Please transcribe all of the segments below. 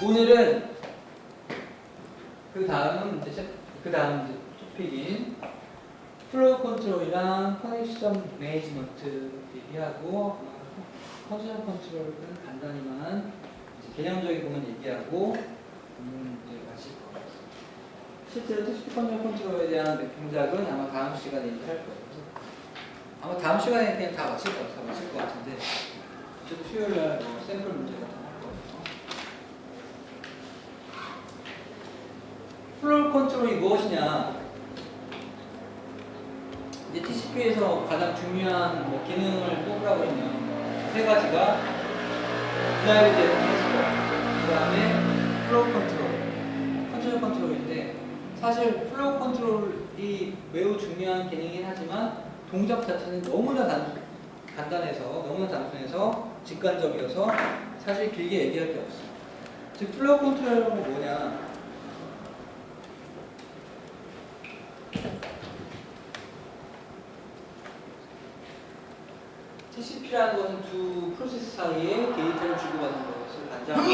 오늘은 그 다음 토픽인 플로우 컨트롤이랑 커넥션 매니지먼트 얘기하고 커넥션 컨트롤은 간단히만 개념적인 부분 얘기하고 이제 마칠 거예요. 실제로 TCP 컨트롤에 대한 동작은 아마 다음 시간에 얘기할 거예요. 아마 다음 시간에 그냥 다 마칠 것 같은데 저도 수요일날 샘플 문제 같은 거 할 거예요. 플로우 컨트롤이 무엇이냐? 이제 TCP에서 가장 중요한 기능을 뽑으라고 하면 세 가지가 reliability 그 다음에 플로우 컨트롤 컨트롤인데 사실 플로우 컨트롤이 매우 중요한 기능이긴 하지만 동작 자체는 너무나 단순해서 직관적이어서 사실 길게 얘기할 게 없어요. 즉 플로우 컨트롤은 뭐냐? TCP라는 것은 두 프로세스 사이에 데이터를 주고받는 것을 반장하고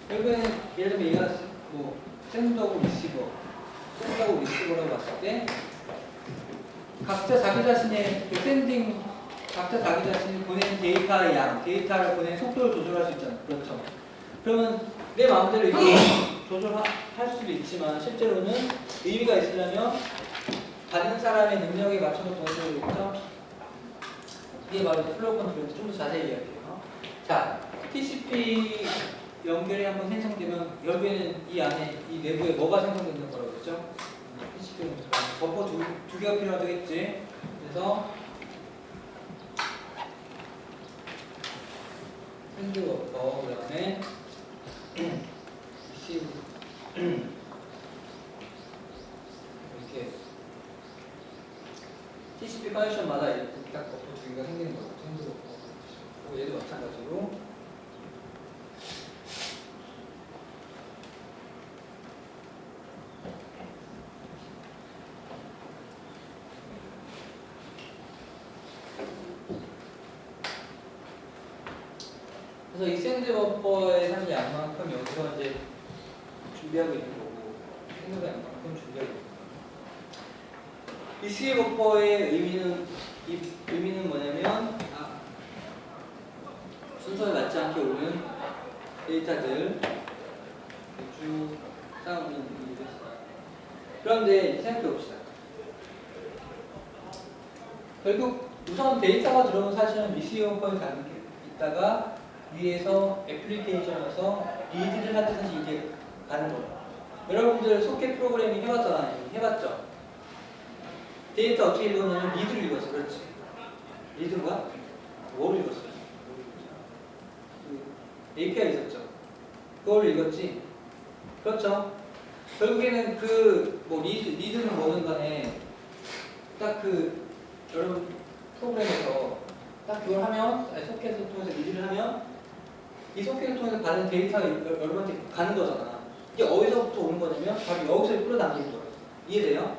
결국에는 예를 들면 얘가 샌더고 리시버라고 봤을 때 각자 자기 자신의 각자 자기 자신이 보내는 데이터의 양, 데이터를 보내는 속도를 조절할 수 있잖아요. 그렇죠. 그러면 내 마음대로 이렇게 조절할 수도 있지만 실제로는 의미가 있으려면 받는 사람의 능력에 맞춰서 보내줘야겠죠. 이게 바로 플로우 컨트롤인데 좀 더 자세히 이야기해요. 자, TCP 연결이 한번 생성되면 결국에는 이 안에 이 내부에 뭐가 생성되는 거라고 그랬죠? TCP 버퍼 두 개가 필요하겠지. 그래서 샌드 버퍼 그다음에 리시브 이렇게 TCP 커넥션마다 이렇게 딱 버퍼 두 개가 생기는 거고 샌드 버퍼 얘도 마찬가지로 그래서 이 샌드 버퍼의 사실 양만큼 여기서 이제 준비하고 있는 거고 샌드 양만큼 준비하고 있는 거고 리시브 버퍼의 의미는 뭐냐면 순서에 맞지 않게 오는 데이터들 쭉 쌓아오는 의미가 있어요. 그런데 생각해 봅시다. 결국 우선 데이터가 들어오면 사실은 리시브 버퍼에 가는 게 있다가 위에서 애플리케이션에서 리드를 하듯이 이게 가는 거예요. 여러분들 소켓 프로그래밍 해봤잖아요. 해봤죠? 데이터 어떻게 읽었냐면 리드를 읽었어. 그렇지. 리드가 뭐를 읽었어요? API 있었죠. 그걸 읽었지. 그렇죠. 결국에는 리드는 뭐든 간에 딱 여러분 프로그램에서 딱 그걸 하면 소켓을 통해서 리드를 하면 이 소켓을 통해서 받은 데이터가 여러분한테 가는 거잖아. 이게 어디서부터 오는 거냐면 바로 여기서 끌어당기는 거예요. 이해돼요?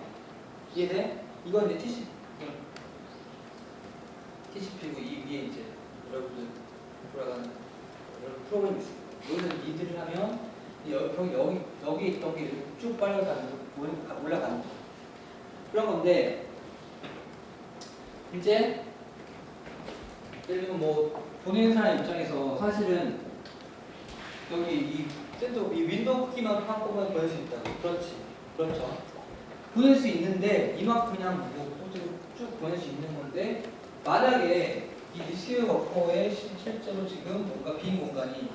이해돼? 이건 이제 TCP고 이 위에 이제 여러분들 돌아가는 여러분 프로그램이 있어요. 여기서 리드를 하면 여기 있던 게 쭉 빨려가는 올라가는 거. 그런 건데 이제 예를 들면 보내는 사람 입장에서 사실은 여기 이 윈도우 키만 한꺼번에 보낼 수 있다고. 그렇지. 그렇죠. 보낼 수 있는데 이만큼 그냥 쭉 보낼 수 있는 건데 만약에 이 리시브 버퍼에 실제로 지금 뭔가 빈 공간이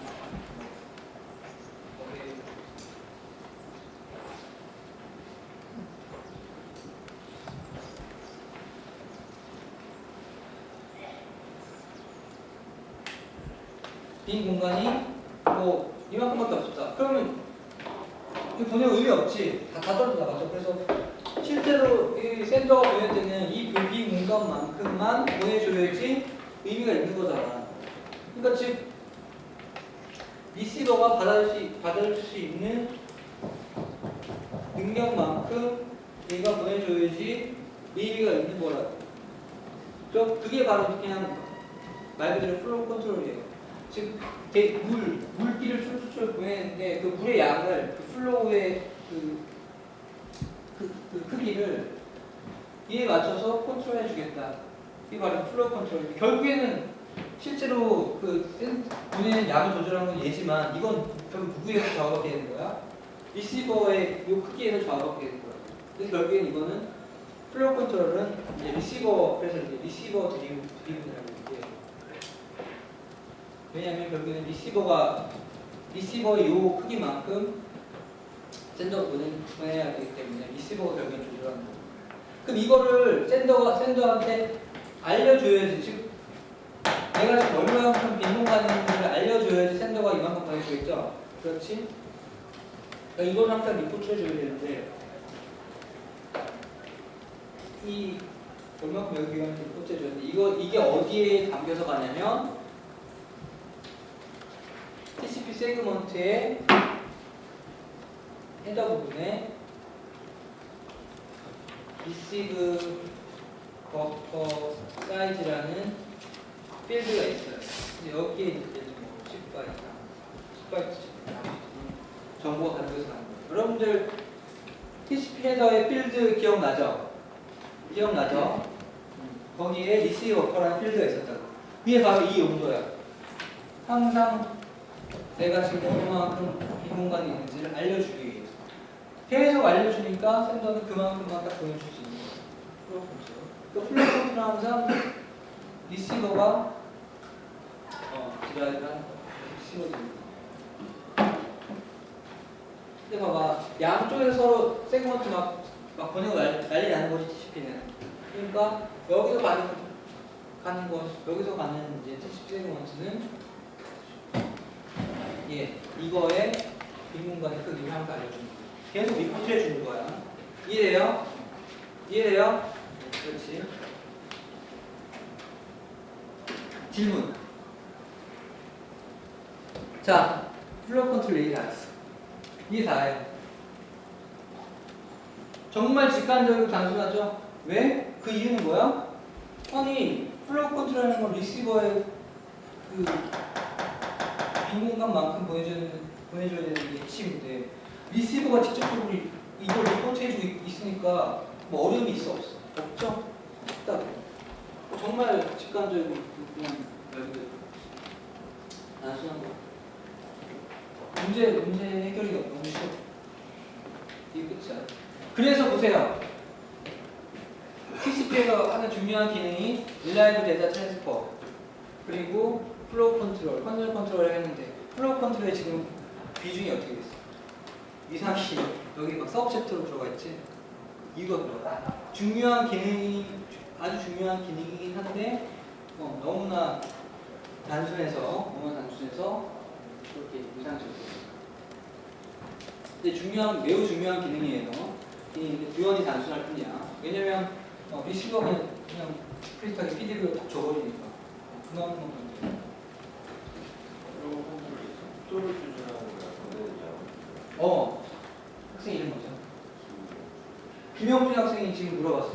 이만큼밖에 없었다. 그러면 이거 보낼 의미 없지. 다 떨어져 나가죠. 그래서 실제로 이 샌더가 보낼 때는 이 빈 공간만큼만 보내줘야지 의미가 있는 거잖아. 그러니까 즉 리시버가 받을 수 있는 능력만큼 얘가 보내줘야지 의미가 있는 거라고. 그게 바로 그냥 말 그대로 플로우 컨트롤이에요. 즉 물기를 쫄쫄 보내는데 그 물의 양을 그 플로우의 그 크기를 이에 맞춰서 컨트롤해 주겠다. 이게 바로 플로우 컨트롤. 결국에는 실제로 보내는 양을 조절하는 건 얘지만 이건 결국 누구에서 좌우받게 되는 거야? 리시버의 이 크기에서 좌우받게 되는 거야. 그래서 결국엔 이거는 플로우 컨트롤은 이제 그래서 이제 리시버 드리븐이라고 얘기해요. 왜냐하면 결국에는 리시버의 요 크기만큼 샌더가 보내야 되기 때문에 리시버가 결국엔 조절하는 거예요. 그럼 이거를 샌더한테 알려줘야지. 즉 내가 지금 얼마만큼 빈 공간이 있는지를 알려줘야지 샌더가 이만큼 보내주겠죠. 그렇지? 그러니까 이걸 항상 리포트 해줘야 되는데 이 얼마큼 여기 비가는 리포트 해줘야 되는데 이게 어디에 담겨서 가냐면 TCP 세그먼트의 헤더 부분에 리시브 버퍼 사이즈라는 필드가 있어요. 근데 여기에 이제 뭐 10바이트 정보가 담겨서 가는 거예요. 여러분들 TCP 헤더의 필드 기억나죠? 거기에 리시브 버퍼라는 필드가 있었다고. 이게 바로 이 용도야. 항상 내가 지금 얼마만큼 빈 공간이 있는지를 알려주기 위해서. 계속 알려주니까 샌더는 그만큼만 딱 보내줄 수 있는 거예요. 플로우 컨트롤은 항상 리시버가 드라이브를 하는 거예요. 리시버들이. 근데 봐봐, 양쪽에서 서로 세그먼트 막 보내고 난리 나는 거지, TCP는. 그러니까 여기서 가는 여기서 가는 이제 TCP 세그먼트는 이거의 빈 공간의 크기를 항상 알려주는 거예요. 계속 리포트 해주는 거야. 이해돼요? 그렇지. 질문. 자, 플로우 컨트롤 얘기 다 했어. 이게 다예요. 정말 직관적이고 단순하죠? 왜? 그 이유는 뭐야? 아니, 플로우 컨트롤하는 건 리시버의 빈 공간만큼 보내줘야 되는 게 핵심인데 리시버가 직접적으로 이걸 리포트 해주고 있으니까 뭐 어려움이 있어 없어? 없죠? 없다고. 정말 직관적이고 그냥 단순한 거. 문제 해결이 너무 쉬워. 이게 끝이야. 그래서 보세요. TCP가 하는 중요한 기능이 Reliable Data Transfer 그리고 플로우 컨트롤, 컨트롤을 했는데 플로우 컨트롤에 지금 비중이 어떻게 됐어? 이상이 여기 막 서브챕터로 들어가 있지? 이거 들어가. 아주 중요한 기능이긴 한데 너무나 단순해서 그렇게 이상적이에요. 근데 매우 중요한 기능이에요. 유언이 단순할 뿐이야. 왜냐면 리시버가 그냥 스프릿하게 PDB로 딱 줘버리니까 그만큼 건데. 속도를 조절하는 거야. 학생 이름 뭐죠? 김영준 학생이 지금 물어봤어.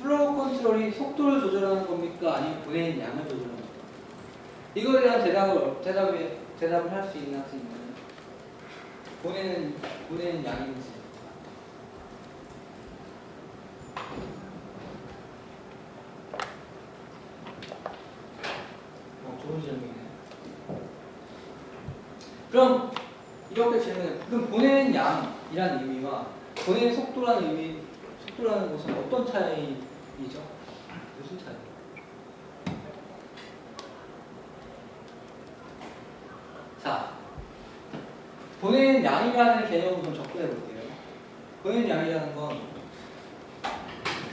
플로우 컨트롤이 속도를 조절하는 겁니까? 아니면 보내는 양을 조절하는 겁니까? 이거에 대한 대답을 할 수 있는 학생이 보내는 양인지. 좋은 질문이네. 그럼 이렇게 질문해. 그럼 보내는 양이라는 의미와 보내는 속도라는 것은 어떤 차이이죠? 무슨 차이? 자, 보내는 양이라는 개념을 좀 접근해 볼게요. 보내는 양이라는 건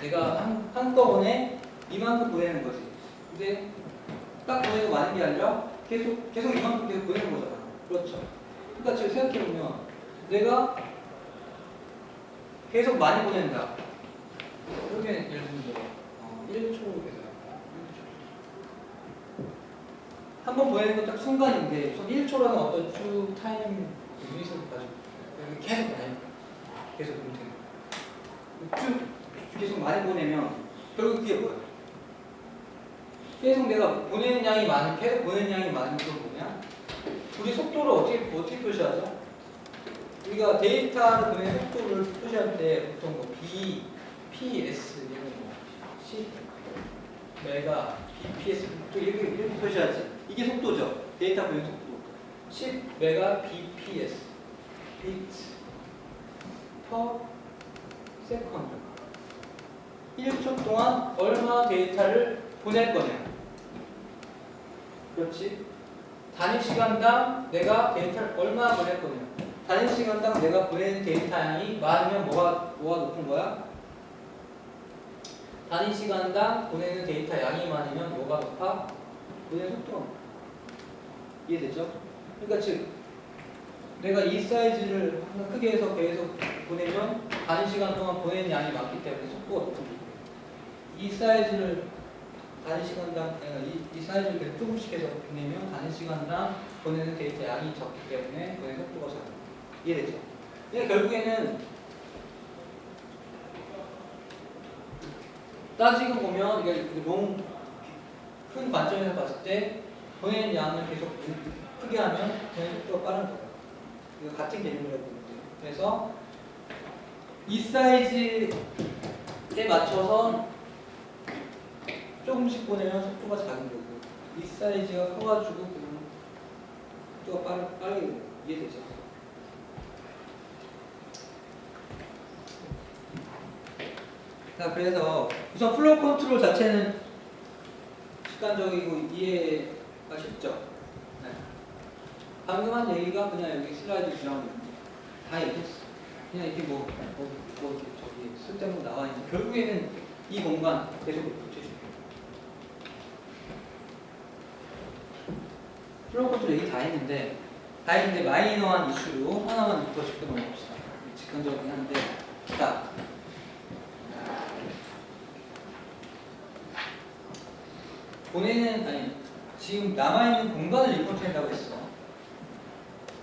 내가 한꺼번에 이만큼 보내는 거지. 근데 딱 보내고 마는 게 아니라 계속 이만큼 계속 보내는 거잖아. 그렇죠. 그러니까 지금 생각해보면 내가 계속 많이 보낸다. 그러면 예를 들면 1초로 계속 한 번 보내는 건 딱 순간인데 1초라는 어떤 쭉 타임 유닛을 가지고 계속 쭉 계속 많이 보내면 결국 그게 뭐야? 계속 보내는 양이 많은 건 뭐냐? 우리 속도를 어떻게 표시하죠? 우리가 데이터를 보내는 속도를 표시할 때 보통 뭐 bps 이런 거 10 메가 bps 또 이렇게 표시하지. 이게 속도죠. 데이터 보내는 속도. 10 메가 bps bit per second. 1초 동안 얼마 데이터를 보낼 거냐. 그렇지? 단위 시간당 내가 데이터를 얼마 보낼 거냐. 단위 시간당 내가 보내는 데이터 양이 많으면 뭐가 높은 거야? 단위 시간당 보내는 데이터 양이 많으면 뭐가 높아? 보내는 속도가 높아. 이해되죠? 그러니까 즉 내가 이 사이즈를 항상 크게 해서 계속 보내면 단위 시간 동안 보내는 양이 많기 때문에 속도가 높은 거예요. 이 사이즈를 단위 시간당 이 사이즈를 계속 조금씩 해서 보내면 단위 시간당 보내는 데이터 양이 적기 때문에 보내는 속도가 작아요. 이해되죠? 그러니까 결국에는 따지고 보면 이게 너무 큰 관점에서 봤을 때 보내는 양을 계속 크게 하면 보내는 속도가 빠른 거예요. 이거 같은 개념이라고 보면 돼요. 그래서 이 사이즈에 맞춰서 조금씩 보내면 속도가 작은 거고 이 사이즈가 커가지고 그러면 속도가 빠르게 돼요. 이해되죠? 자, 그래서 우선 플로우 컨트롤 자체는 직관적이고 이해가 쉽죠? 네. 방금 한 얘기가 그냥 여기 슬라이드 주장입니다. 다 얘기했어. 그냥 이렇게 저기 쓸데없는 나와 있는 결국에는 이 공간 계속 붙여줄게요. 플로우 컨트롤 얘기 다 했는데 마이너한 이슈로 하나만 더 짚고 넘어갑시다. 직관적이긴 한데 자. 지금 남아있는 공간을 리포트한다고 했어.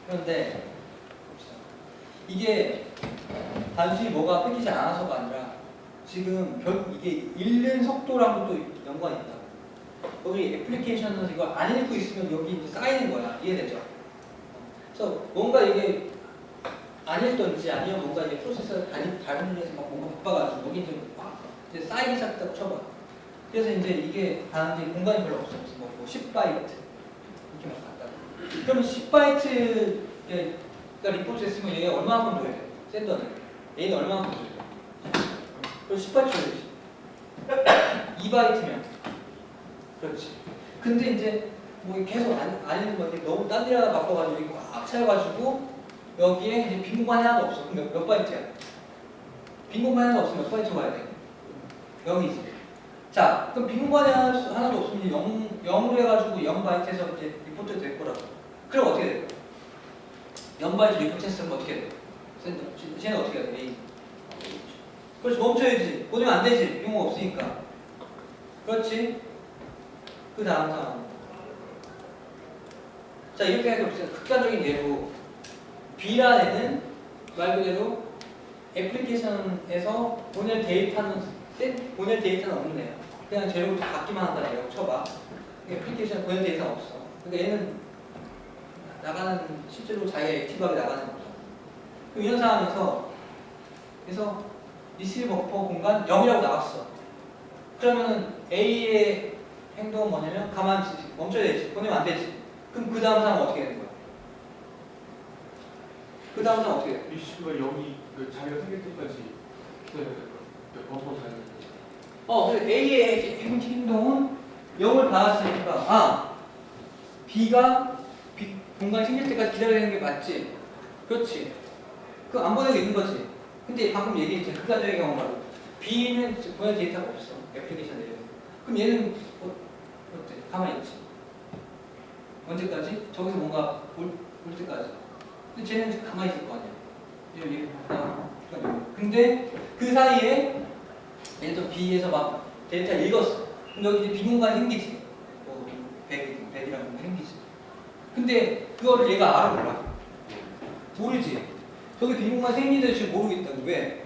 그런데 이게 단순히 뭐가 뺏기지 않아서가 아니라 지금 결국 이게 읽는 속도랑도 또 연관이 있다. 거기 애플리케이션에서 이거 안 읽고 있으면 여기 이제 쌓이는 거야. 이해되죠? 그래서 뭔가 이게 안 읽던지 아니면 뭔가 이제 프로세서가 다른 일에서 막 뭔가 바빠가지고 여기 이제 쌓이기 시작했다고 쳐봐. 그래서 이제 이게 다른데 공간이 별로 없어. 뭐 10바이트 이렇게 막 갔다. 그러면 10바이트가 리포트 했으면 얘가 얼마만큼 줘야 돼? 샌더는 얘는 얼마만큼 줘야 돼? 그럼 10바이트 줘야 되지. 2바이트면 그렇지. 근데 이제 뭐 계속 안 읽는 건데 너무 딴 데 하나 바꿔가지고 이거 막 차여가지고 여기에 이제 빈 공간이 하나도 없어. 그럼 몇 바이트야? 빈 공간이 하나도 없으면 몇 바이트 가야 돼? 0이지. 자, 그럼 빈 공간이 하나도 없으면 0으로 해가지고 0바이트에서 이제 리포트 될 거라고. 그럼 어떻게 돼? 0바이트 리포트 했으면 어떻게 돼? 쟤는 어떻게 돼? A. 그렇지, 멈춰야지. 보내면 안 되지. 빈 공간 없으니까. 그렇지? 그 다음 상황. 자, 이렇게 해서 극단적인 예로 B라는 애는 말 그대로 애플리케이션에서 보낼 데이터는 없는 애야. 그냥 재료부터 갖기만 한다 이라고 쳐봐. 애플리케이션 보낼 데이터는 없어. 그러니까 얘는 나가는 실제로 자기가 액티브하게 나가는 거죠. 그럼 이런 상황에서 그래서 리시브 버퍼 공간 0이라고 나왔어. 그러면은 A의 행동은 뭐냐면 가만히 멈춰야 되지. 보내면 안 되지. 그럼 그 다음 상황은 어떻게 되는 거야? 그 다음 상황은 어떻게 돼? 리시브가 0이 자기가 생길 때까지 버퍼 사야 그래서 A의 행동은 0을 받았으니까 B가 공간이 생길 때까지 기다려야 되는 게 맞지? 그렇지. 그거 안 보내고 있는 거지. 근데 방금 얘기했지. 극단적인 경우가 B는 보낼 데이터가 없어. 애플리케이션 내에. 그럼 얘는 어때? 가만히 있지. 언제까지? 저기서 뭔가 올 때까지. 근데 쟤는 지금 가만히 있을 거 아니야. 근데 그 사이에 예를 들어 B에서 막 데이터를 읽었어. 그럼 여기 이제 빈 공간이 생기지. 뭐 100이라는 거 생기지. 근데 그거를 얘가 알아 몰라? 모르지. 저기 빈 공간 생기는데 지금 모르겠다고. 왜?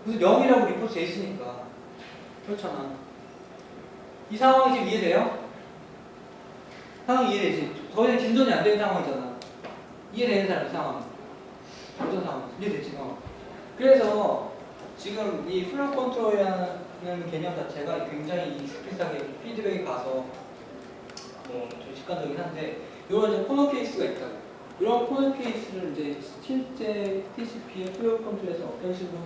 무슨 0이라고 리포트 돼 있으니까. 그렇잖아. 이 상황이 지금 이해돼요? 상황이 이해되지? 더 이상 진전이 안 되는 상황이잖아. 이해되는 사람 상황. 어떤 상황? 이해되지? 그래서 지금 이 플로우 컨트롤이라는 개념 자체가 굉장히 익스프리스하게 피드백이 가서 좀 직관적이긴 한데 이런 이제 코너 케이스가 있다고. 이런 코너 케이스를 이제 실제 TCP의 플로우 컨트롤에서 어떤 식으로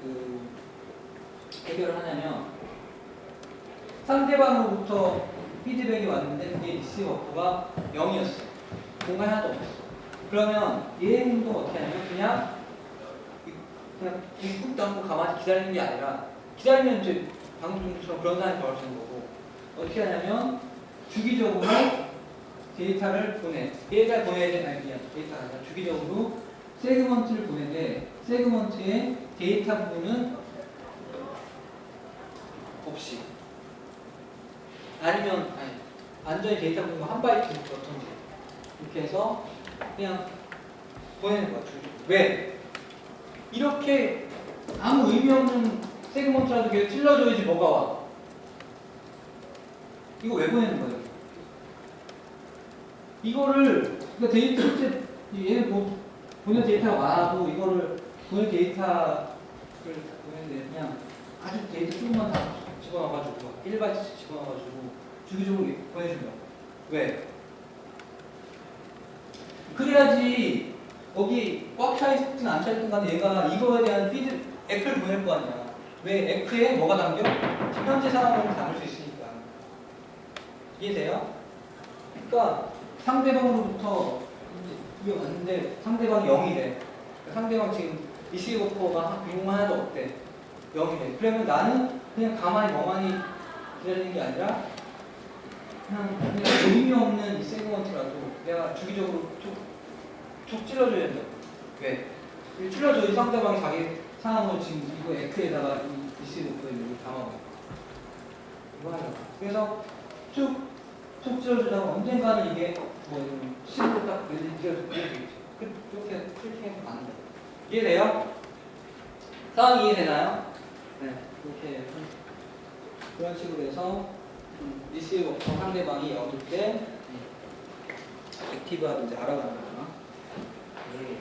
이제 해결을 하냐면 상대방으로부터 피드백이 왔는데 그게 리시버가 0이었어. 공간이 하나도 없었어. 그러면 얘 행동 어떻게 하냐면 그냥 꾹 담고 가만히 기다리는 게 아니라 기다리면 이제 방금처럼 그런 상황이 벌어지는 거고 어떻게 하냐면 주기적으로 데이터를 보내. 데이터를 보내야 되는 아니야. 데이터가 아니라 주기적으로 세그먼트를 보내는데 세그먼트의 데이터 부분은 없이 아니면 완전히 데이터 부분을 한 바이트 넣던지 이렇게 해서 그냥 보내는 거야. 왜? 이렇게 아무 의미 없는 세그먼트라도 계속 찔러줘야지 뭐가 와. 이거 왜 보내는 거예요? 이거를 그러니까 데이터 실제 얘는 보낸 데이터가 많아도 이거를 보낸 데이터를 보내는데 그냥 아주 데이터 조금만 다 집어넣어가지고 1바이트씩 집어넣어가지고 주기적으로 보내준다. 왜? 그래야지 여기 꽉 차있든 안 차있든 간에 얘가 이거에 대한 F를 보낼 거 아니야. 왜? F에 뭐가 담겨? 현재 상황을 담을 수 있으니까. 이해돼요? 그러니까 상대방으로부터 이게 왔는데 상대방이 0이래. 상대방 지금 리시버가 비공 하나도 없대. 0이래. 그러면 나는 그냥 가만히 멍하니 기다리는 게 아니라 그냥 의미 없는 이 세그먼트라도 내가 주기적으로 툭 찔러줘야 된다. 왜? 찔러줘야 상대방이 자기 상황을 지금 이거 F에다가 이 리시버에 담아봐. 이거 하잖아. 그래서 툭 찔러주다가 언젠가는 이게 뭐 10으로 딱 이렇게 해서 안 돼. 이해돼요? 상황이 이해되나요? 네. 이렇게 그런 식으로 해서 리시버 상대방이 0일 때 액티브하고 이제 알아가는 거구나.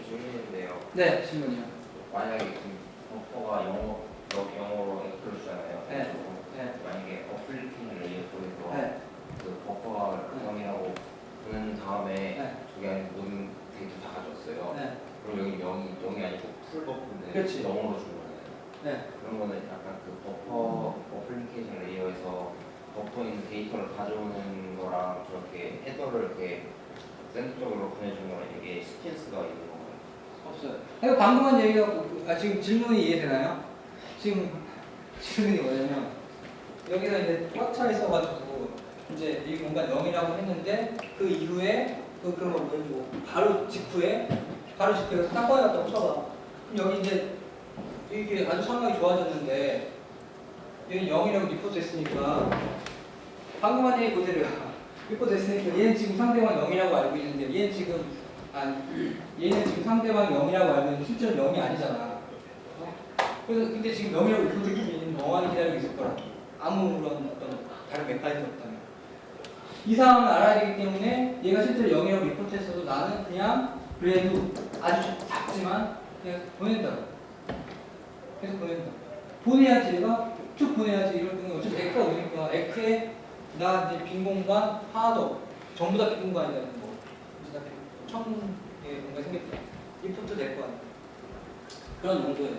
질문인데요. 네, 질문이요. 만약에 지금 버퍼가 영어로 F를 주잖아요. 네. 네. 만약에 어플리케이션 레이어 쪽에서 네. 그 버퍼가 0이라고 보낸 다음에 네. 저기 안에 모든 데이터 다 가져왔어요. 네. 그럼 여기 0이 아니고 풀 버퍼인데 그렇지. 영어로 준 거잖아요. 네. 그런 거는 약간 그 버퍼 어플리케이션 레이어에서 버퍼에 있는 데이터를 가져오는 거랑 저렇게 헤더를 이렇게 센터 쪽으로 보내주는 거랑 이게 시퀀스가 있는 건가요? 없어요. 그러니까 방금 한 얘기가 지금 질문이 이해되나요? 지금 질문이 뭐냐면 여기서 이제 꽉 차 있어가지고 이제 이 공간 0이라고 했는데 그 이후에 그런 걸 보여주고 바로 직후에 딱 꺼내놨다고 쳐봐. 그럼 여기 이제 이게 아주 상황이 좋아졌는데 얘는 0이라고 리포트 했으니까 방금 한 얘기 그대로야. 리포트 했으니까 얘는 지금 상대방 0이라고 알고 있는데 얘는 지금 상대방이 0이라고 알고 있는데 실제로 0이 아니잖아. 그래서 근데 지금 0이라고 리포트 했으면 멍하니 기다리고 있을 거라. 아무런 어떤 다른 메커니즘이 없다면. 이 상황을 알아야 되기 때문에 얘가 실제로 0이라고 리포트 했어도 나는 그냥 그래도 아주 작지만 그냥 보낸다고. 계속 보낸다. 보내야지 얘가 쭉 보내야지 이럴 때는 어차피 X가 오니까 X에 나 이제 빈 공간 하나도 전부 다 빈 공간이라는 거. 이제 다 1000개의 공간이 생겼다. 리포트 될 거 아니야. 그런 용도예요.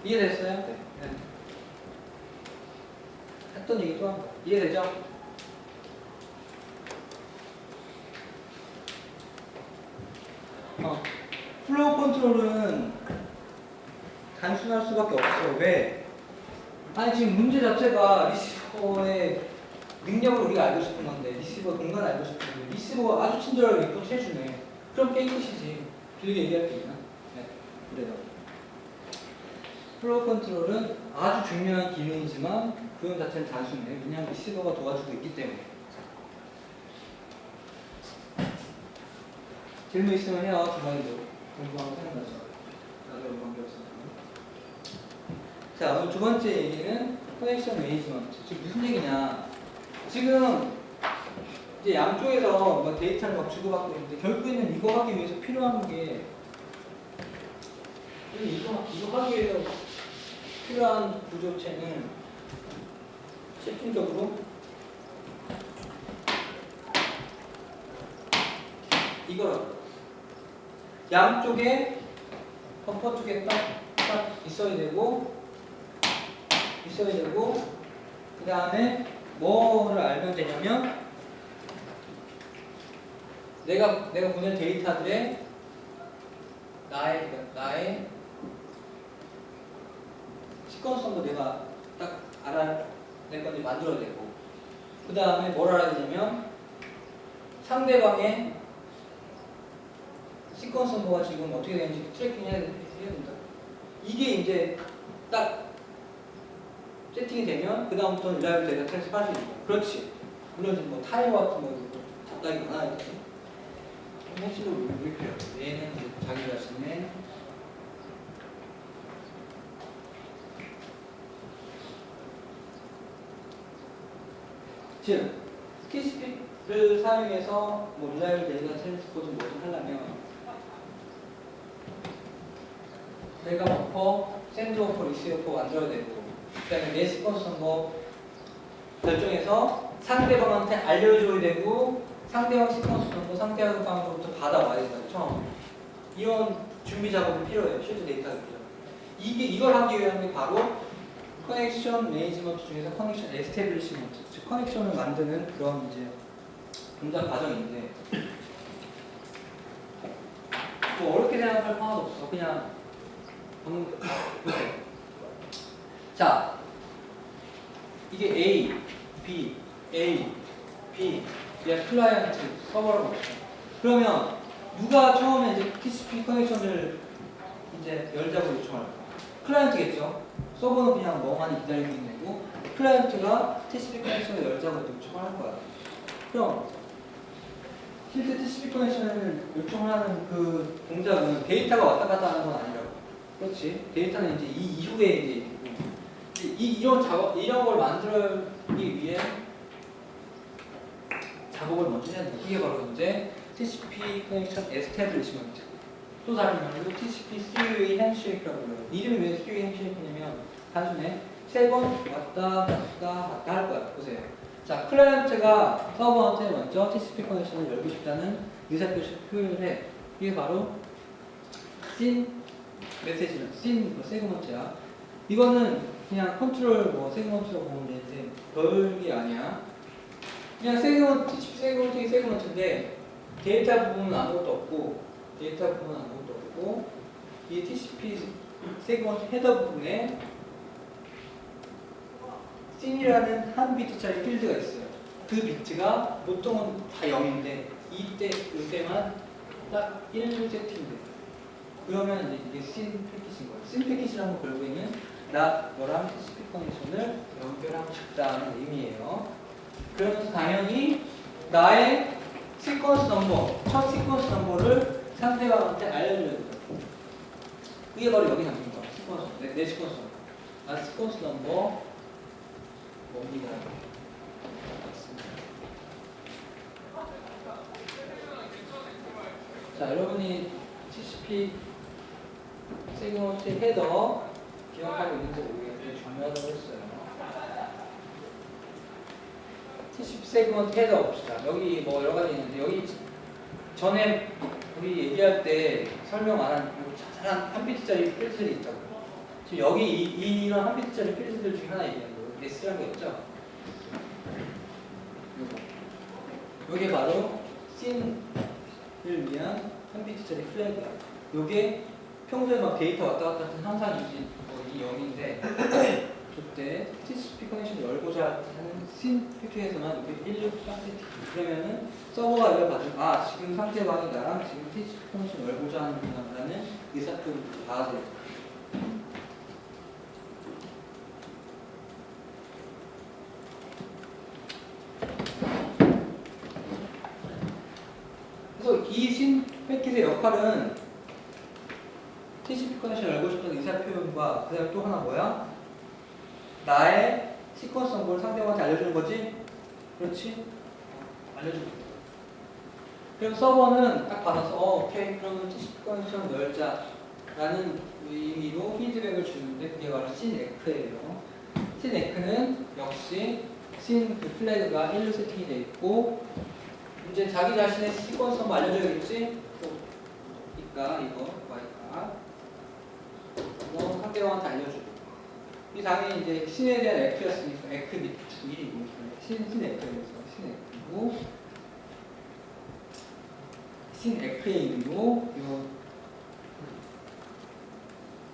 이해됐어요? 네. 했던 얘기 또 한번. 이해되죠? 플로우 컨트롤은 단순할 수밖에 없어. 왜? 아니 지금 문제 자체가 리시버의 능력을 우리가 알고 싶은 건데 리시버 공간을 알고 싶은 건데 리시버가 아주 친절하게 리포트 해주네. 그럼 게임 끝이지. 길게 얘기할 게 있나? 네. 그래요. 플로우 컨트롤은 아주 중요한 기능이지만 그 자체는 단순해. 왜냐하면 리시버가 도와주고 있기 때문에. 질문 있으면 해요. 주말에도 공부하고 생각나죠. 나도 관계없으니까. 자, 오늘 두 번째 얘기는 커넥션 매니지먼트. 지금 무슨 얘기냐? 지금 이제 양쪽에서 뭐 데이터를 막 주고받고 있는데 결국에는 이거 하기 위해서 필요한 게 이거 하기 위해서 필요한 구조체는 실질적으로 이거라고. 양쪽에 범퍼 쪽에 딱 있어야 되고 그 다음에 뭐를 알면 되냐면 내가 보낸 데이터들의 나의 시퀀스도 내가 딱 알아낼 건지 만들어야 되고 그 다음에 뭘 알아야 되냐면 상대방의 시퀀스 넘버가 지금 어떻게 되는지 트래킹 해야 된다. 이게 이제 딱 세팅이 되면 그 다음부터는 리라이블 데이터 트랜스퍼 할 수 있고 그렇지. 물론 뭐 타이머 같은 거 잡다기 많아야 돼. 핵심으로 이렇게 해요. 얘는 이제 자기 자신의 즉 TCP를 사용해서 뭐 리라이블 데이터 트랜스포를 뭐좀 하려면 내가 버퍼, 샌드워퍼, 리시워퍼 만들어야 되고 그 다음에 내 시퀀스 넘버 결정해서 상대방한테 알려줘야 되고 상대방 시퀀스 넘버 상대방으로부터 받아와야 된다. 처음 이런 준비 작업이 필요해요. 실제 데이터가 필요. 이걸 하기 위한 게 바로 커넥션 매니지먼트 중에서 커넥션 에스태블리시먼트, 즉 커넥션을 만드는 그런 이제 동작 과정인데 뭐 어렵게 생각할 거 하나도 없어. 그냥 보세요. 자, 이게 A, B, 얘 클라이언트 서버라고 했죠. 그러면 누가 처음에 이제 TCP 커넥션을 이제 열자고 요청할까? 클라이언트겠죠. 서버는 그냥 멍하니 기다리고 있는 거고 클라이언트가 TCP 커넥션을 열자고 요청을 할 거야. 그럼 실제 TCP 커넥션을 요청하는 그 동작은 데이터가 왔다 갔다 하는 건 아니라고. 그렇지. 데이터는 이제 이 이후에 이제 있고 이런 걸 만들기 위해 작업을 먼저 해야 된다. 그게 바로 이제 TCP 커넥션 에스태블리시먼트. 또 다른 말로 TCP 3-way 핸드쉐이크라고 불러요. 이름이 왜 3-way 핸드쉐이크냐면 단순히 3번 왔다 갔다 할 거야. 보세요. 자, 클라이언트가 서버한테 먼저 TCP 커넥션을 열고 싶다는 의사표시 표현을 해. 이게 바로 SYN 메시지는 SYN 세그먼트야. 이거는 그냥 컨트롤 세그먼트라고 보면 되는데 별게 아니야. 그냥 세그먼트, TCP 세그먼트인데 데이터 부분은 아무것도 없고 이 TCP 세그먼트 헤더 부분에 SYN이라는 한 비트짜리 필드가 있어요. 그 비트가 보통은 다 0인데 이때만 딱 1 세팅돼. 그러면 이제 이게 SYN 패킷인 거예요. SYN 패킷이라는 건 결국에는 너랑 TCP 커넥션을 연결하고 싶다는 의미예요. 그러면서 당연히 나의 시퀀스 넘버, 첫 시퀀스 넘버를 상대방한테 알려줘야 된다. 그게 바로 여기 담긴 거야. 시퀀스, 내 시퀀스 넘버. 시퀀스 넘버 뭡니다. 자, 여러분이 TCP 세그먼트 헤더 기억하고 있는지 모르겠는데 중요하다고 했어요. TCP 세그먼트 헤더 봅시다. 여기 뭐 여러 가지 있는데 여기 전에 우리 얘기할 때 설명 안 한 자잘한 한 비트짜리 필드들이 있다고. 지금 여기 이런 한 비트짜리 필드들 중에 하나 얘기하는 거예요. S라는 게 있죠. 요게 바로 SYN을 위한 한 비트짜리 플래그야. 요게 평소에 막 데이터 왔다 갔다 하는 항상이지 이 0인데 그때 TCP 커넥션 열고자 하는 SYN 패킷에서만 이렇게 16 딱 세팅. 그러면은 서버가 이걸 받으면 지금 상대방이 나랑 지금 TCP 커넥션 열고자 하는구나라는 의사표를 봐야 돼요. 그래서 이 SYN 패킷의 역할은 TCP 커넥션 열고 싶은 의사표현과 그 다음에 또 하나 뭐야? 나의 시퀀스 정보를 상대방한테 알려주는 거지? 그렇지? 알려주고 있어요. 그럼 서버는 딱 받아서 오케이 그러면 TCP 커넥션 열자 라는 의미로 피드백을 주는데 그게 바로 sinec예요. sinec는 역시 sin 그 플래그가 1로 세팅이 되어 있고 이제 자기 자신의 시퀀스 한번 알려줘야겠지? 그러니까 이거 y가 뭐 상대방한테 알려주고 이 당연히 이제 sin에 대한 ec였으니까 ec 밑 1이고 sin ec고 sinec의 의미로 요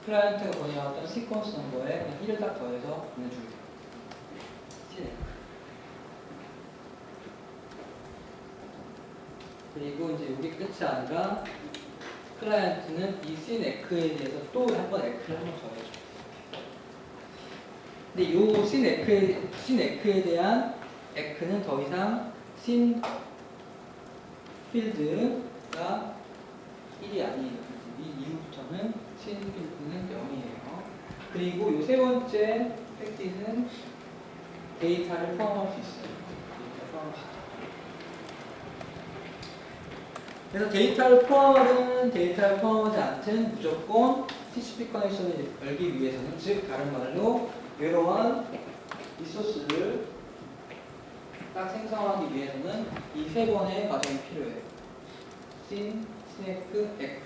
클라이언트가 보내왔던 시퀀스 넘버에 그냥 1을 딱 더해서 보내주게 돼요. sinec. 그리고 이제 여기 끝이 아니라 클라이언트는 이 sinec에 대해서 또 한 번 ec를 한 번 더해줘. 근데 이 sinec에 대한 ec는 더 이상 sin 필드가 1이 아니에요. 이 이후부터는 sin 필드는 0이에요. 그리고 이 세 번째 팩트는 데이터를 포함할 수 있어요. 그래서 데이터를 포함하든 데이터를 포함하지 않든 무조건 TCP 커넥션을 열기 위해서는 즉 다른 말로 이러한 리소스를 딱 생성하기 위해서는 이 세 번의 과정이 필요해요. sin, snec, ec.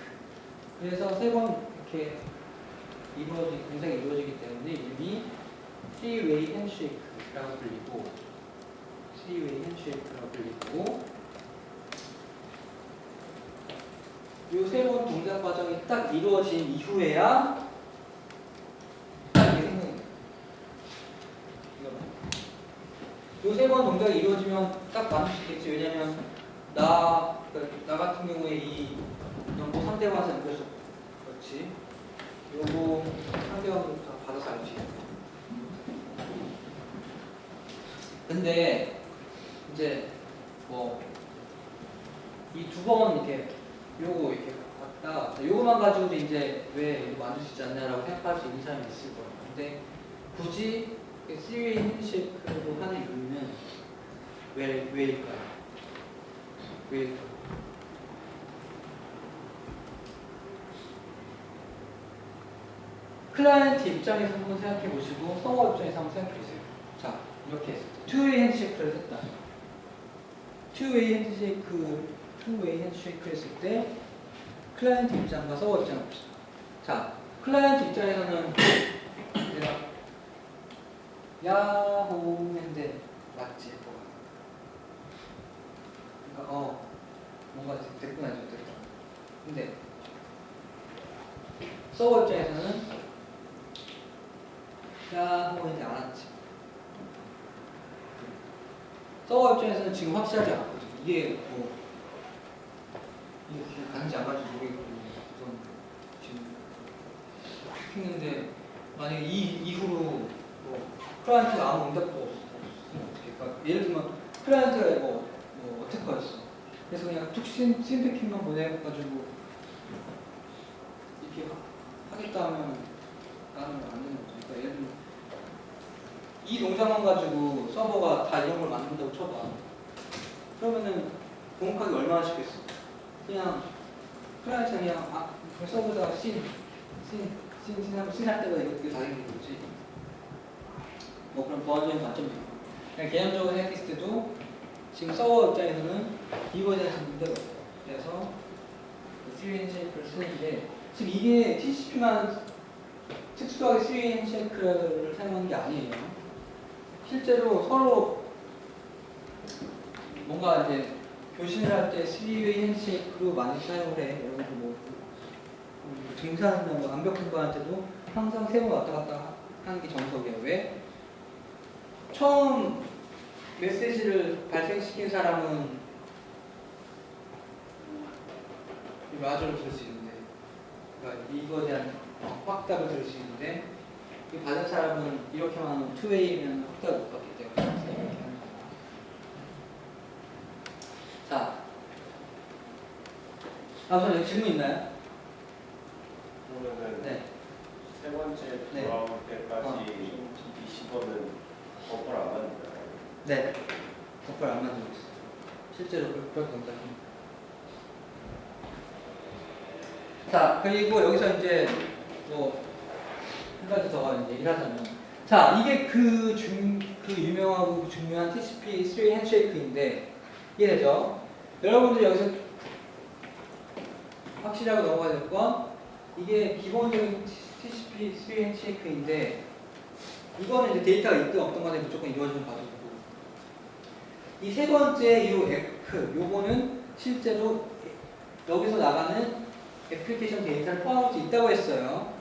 그래서 세 번 이렇게 공작이 이루어지기 때문에 이름이 three-way handshake라고 불리고 three-way handshake라고 불리고 이 세 번 동작 과정이 딱 이루어진 이후에야 딱 이게 생성이 돼요. 이 세 번 동작이 이루어지면 딱 맞을 수 있겠지. 왜냐면 나 같은 경우에 이 연구 상대방한테 연결해서 그렇지. 요거 상대방부터 받아서 알지. 근데 이제 뭐 이 두 번 이렇게 요거 이렇게 갖다 요거만 가지고도 이제 왜 이거 만들 수 있지 않냐라고 생각할 수 있는 사람이 있을 거예요. 근데 굳이 시리얼 핸드쉐이크로 하는 이유는 왜일까요? 왜일까요? 클라이언트 입장에서 한번 생각해 보시고 서버 입장에서 한번 생각해 보세요. 자, 이렇게 했을 때 투웨이 핸드쉐이크를 했다. 투웨이 핸드쉐이크를 했을 때 클라이언트 입장과 서버 입장을 봅시다. 자, 클라이언트 입장에서는 내가 야호 했는데 맞지? 그러니까 뭔가 됐구나 됐다. 근데 서버 입장에서는 야호 했는데 안 왔지. 서버 입장에서는 지금 확실하지 않거든. 이게 이게 가는지 안 가는지 모르겠고 우선 지금 했는데 만약에 이후로 클라이언트가 아무 응답도 없으면 어떻게? 그러니까 예를 들면 클라이언트가 뭐 어태커였어. 그래서 그냥 툭 심패킹만 보내가지고 이렇게 하겠다 하면 나는 안 되는 거죠. 그러니까 예를 들면 이 동작만 가지고 서버가 다 이런 걸 만든다고 쳐봐. 그러면은 공격하기 얼마나 쉽겠어? 그냥 클라이언트 그냥 서버에다가 할 때마다 이거 다 생기는 거지. 뭐 그런 보안적인 관점이 있고. 그냥 개념적으로 생각했을 때도 지금 서버 입장에서는 이거에 대해서 문제가 없어요. 그래서 스리 핸드쉐이크를 쓰는데 지금 이게 TCP만 특수하게 스리 핸드쉐이크를 사용하는 게 아니에요. 실제로 서로 뭔가 이제 교신을 할 때 스리웨이 핸드쉐이크로 많이 사용을 해. 여러분들 뭐 등산이나 뭐 암벽 공부할 때도 항상 세 번 왔다 갔다 하는 게 정석이에요. 왜? 처음 메시지를 발생시킨 사람은 이 라저를 들을 수 있는데, 그러니까 이거에 대한 확답을 들을 수 있는데, 이 받은 사람은 이렇게만 하면 투웨이면 확답을 못 받기 때문에 이렇게 하는 거예요. 자, 우선 여기 질문 있나요? 그러면은 네. 세 번째 네. 돌아올 때까지 이 20원은 버퍼를 안 만들잖아요. 네. 버퍼를 안 만들고 있어요. 실제로 그럴 동작이. 자, 그리고 여기서 이제 뭐 한 가지 더 얘기를 하자면, 자, 이게 그 유명하고 중요한 TCP/3 핸드쉐이크인데 이해되죠? 여러분들 여기서 확실하게 넘어가야 될 건 이게 기본적인 TCP/3 핸드쉐이크인데 이거는 이제 데이터가 있든 없든 간에 무조건 이루어지는 과정이고, 이 세 번째 이 에크 요거는 실제로 여기서 나가는 애플리케이션 데이터를 포함할 수 있다고 했어요.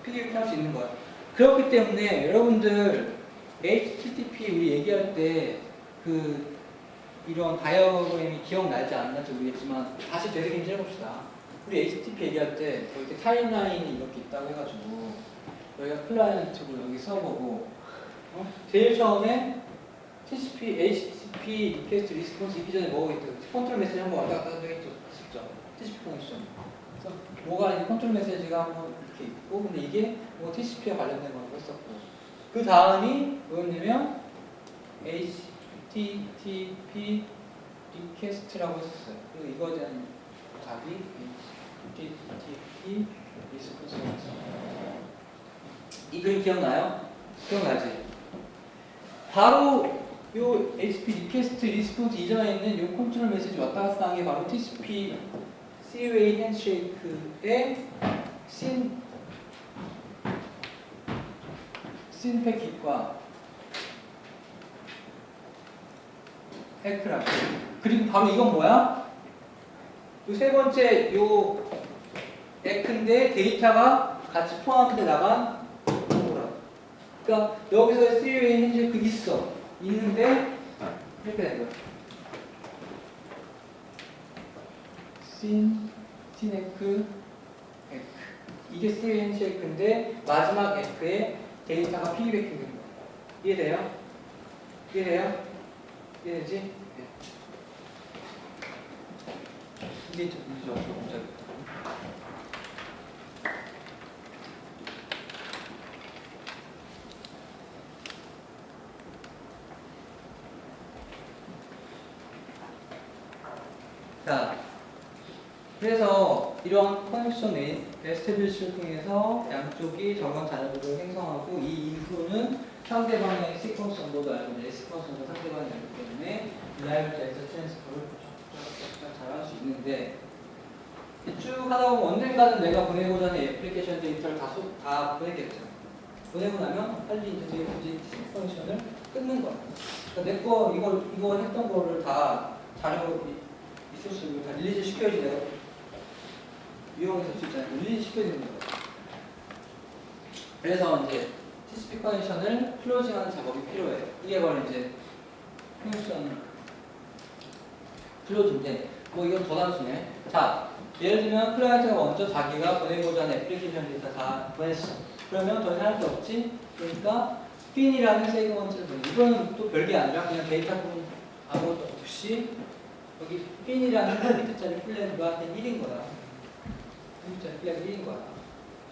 PDF를 할 수 있는 거야. 그렇기 때문에 여러분들 HTTP 우리 얘기할 때 그 이런 다이어그램이 기억나지 않는지 모르겠지만 다시 되새김질 해봅시다. 우리 HTTP 얘기할 때 이렇게 타임라인이 이렇게 있다고 해가지고 여기가 클라이언트고 여기 서버고, 제일 처음에 TCP, HTTP 리퀘스트 리스폰스 있기 전에 뭐가 있죠? 컨트롤 메시지 한번 왔다 갔다 하겠죠? TCP 커넥션. 그래서 뭐가 이제 컨트롤 메시지가 한번 이렇게 있고, 근데 이게 뭐 TCP와 관련된 거라고 했었고, 그 다음이 뭐였냐면 HTTP 리퀘스트라고 했었어요. 그리고 이거에 대한 답이 HTTP 리스폰스였어요. 이 그림 기억나요? 기억나지? 바로 요 HTTP 리퀘스트 리스폰스 이전에 있는 요 컨트롤 메시지 왔다 갔다 하는 게 바로 TCP CUA 핸드쉐이크의 신 패킷과 해크라고. 그리고 바로 이건 뭐야? 요 세 번째 요 에크인데 데이터가 같이 포함돼 나간 거라. 그러니까 여기서 CUA 핸드쉐이크 있는데 이렇게 된 거야. 시네크 에크. 이게 CUA 핸드쉐이크인데 마지막 에크에 데이터가 피드백이 된 거야. 이해돼요? 이해돼요? 이해되지? 네. 이게 좀 문제죠. 자, 그래서 이런 커넥션 에스테빌리시를 통해서 양쪽이 정확 자료들을 생성하고, 이 이후로는 상대방의 시퀀스 정보도 알고 내 시퀀스 정보 상대방이 알기 때문에 리라이블 데이터 트랜스퍼를 잘 할 수 있는데, 쭉 하다 보면 언젠가는 내가 보내고자 하는 애플리케이션 데이터를 다 보내겠죠. 보내고 나면 빨리 이제 시퀀션을 끊는 거야. 그러니까 이거 했던 거를 다 자료 있을 수 있고 다 릴리즈 시켜야지 내가 유용해서 할 수 있잖아요. 릴리즈 시켜야 되는 거야. 그래서 이제 TCP 커넥션을 클로징하는 작업이 필요해요. 이게 바로 이제 커넥션 클로즈인데, 뭐 이건 더 단순해. 자, 예를 들면 클라이언트가 먼저 자기가 보내고자 하는 애플리케이션 데이터 다 보냈어. 그러면 더 이상 할 게 없지. 그러니까 핀이라는 세그먼트를 보내. 이거는 또 별게 아니라 그냥 데이터뿐 아무것도 없이 여기 핀이라는 1비트짜리 플래그가 1인 거야. 1비트짜리 플래그 1인 거야.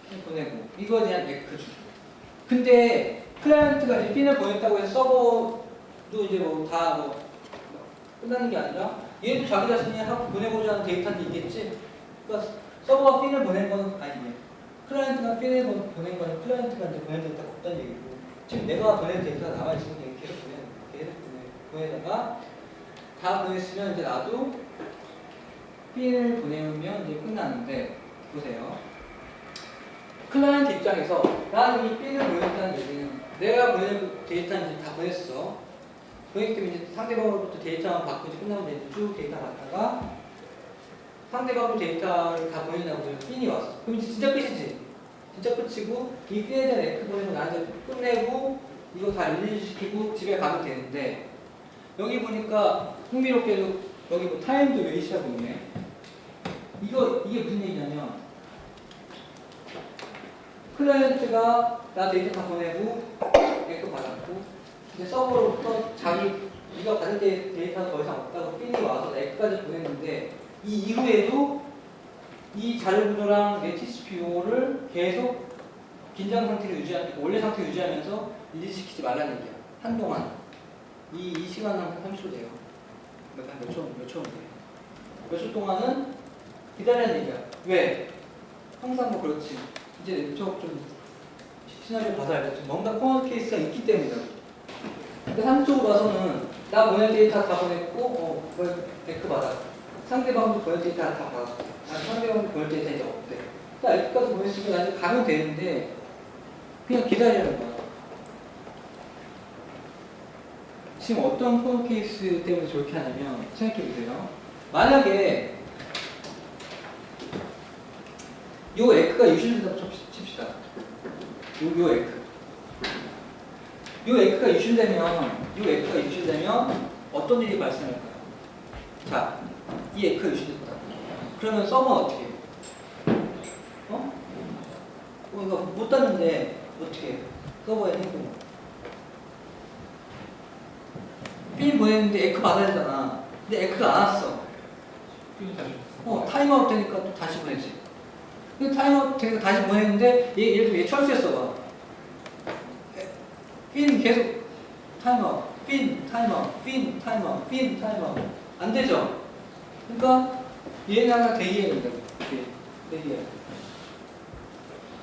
핀 보내고 이거에 대한 에크 주고. 근데 클라이언트가 이제 핀을 보냈다고 해서 서버도 이제 뭐 다 뭐 끝나는 게 아니라 얘도 자기 자신이 하고 보내고자 하는 데이터는 있겠지. 그러니까 서버가 핀을 보낸 건 아니에요. 클라이언트가 핀을 보낸 거는 클라이언트가 이제 보낸 데이터가 없다는 얘기고, 지금 내가 보낸 데이터가 남아있으면 계속 보내다가 다 보냈으면 이제 나도 핀을 보내면 이제 끝나는데, 보세요. 클라이언트 입장에서 나는 이 핀을 보냈다는 얘기는 내가 보낸 데이터는 이제 다 보냈어. 보냈기 때문에 이제 상대방으로부터 데이터만 받고 이제 끝나면 이제 쭉 데이터 받다가 상대방으로 데이터를 다 보내려고 해서 핀이 왔어. 그럼 이제 진짜 끝이지. 진짜 끝이고 이 핀에 대한 에크 보내고 나한테 끝내고 이거 다 릴리즈 시키고 집에 가면 되는데, 여기 보니까 흥미롭게도 여기 뭐 타임도 웨이시라고 있네. 이게 무슨 얘기냐면, 클라이언트가 나 데이터 다 보내고 에크 받았고, 이제 서버로부터 네가 받을 때 데이터가 더 이상 없다고 핀이 와서 에크까지 보냈는데, 이 이후에도 이 자료 구조랑 내 TCP/O를 계속 긴장 상태를 원래 상태 유지하면서 릴리즈시키지 말라는 얘기야. 한동안 이 시간 한 30초 돼요. 몇 초 몇 초 후에. 몇 초 동안은 기다리는 얘기야. 왜? 항상 뭐 그렇지. 이제 이쪽 좀 시나리오 봐서 알겠지. 뭔가 코너 케이스가 있기 때문이다. 근데 한쪽으로 와서는 나 보낼 데이터 다 보냈고, 에크 받아. 상대방도 보낼 데이터 다 받았어. 상대방도 보낼 데이터 이제 없대. 그러니까 에크까지 보냈으면 나중에 가면 되는데 그냥 기다리는 거야. 지금 어떤 코너 케이스 때문에 저렇게 하냐면 생각해 보세요. 만약에 요 에크가 유실된다고 칩시다. 요 에크. 요 에크가 유실되면 어떤 일이 발생할까요? 자, 이 에크가 유실됐다. 그러면 서버는 어떻게 해요? 이거 못 땄는데 어떻게 해요? 서버에 행동. 핀 보냈는데 에크 받아야 되잖아. 근데 에크가 안 왔어. 타임아웃 되니까 또 다시 보내지. 근데 타임아웃 되니까 다시 보냈는데 예를 들어 얘 철수했어 봐. 핀 계속 타임아웃, 핀 타임아웃, 핀 타임아웃, 핀 타임아웃. 안 되죠? 그러니까 얘는 하나 대기해야 된다고. 대기해야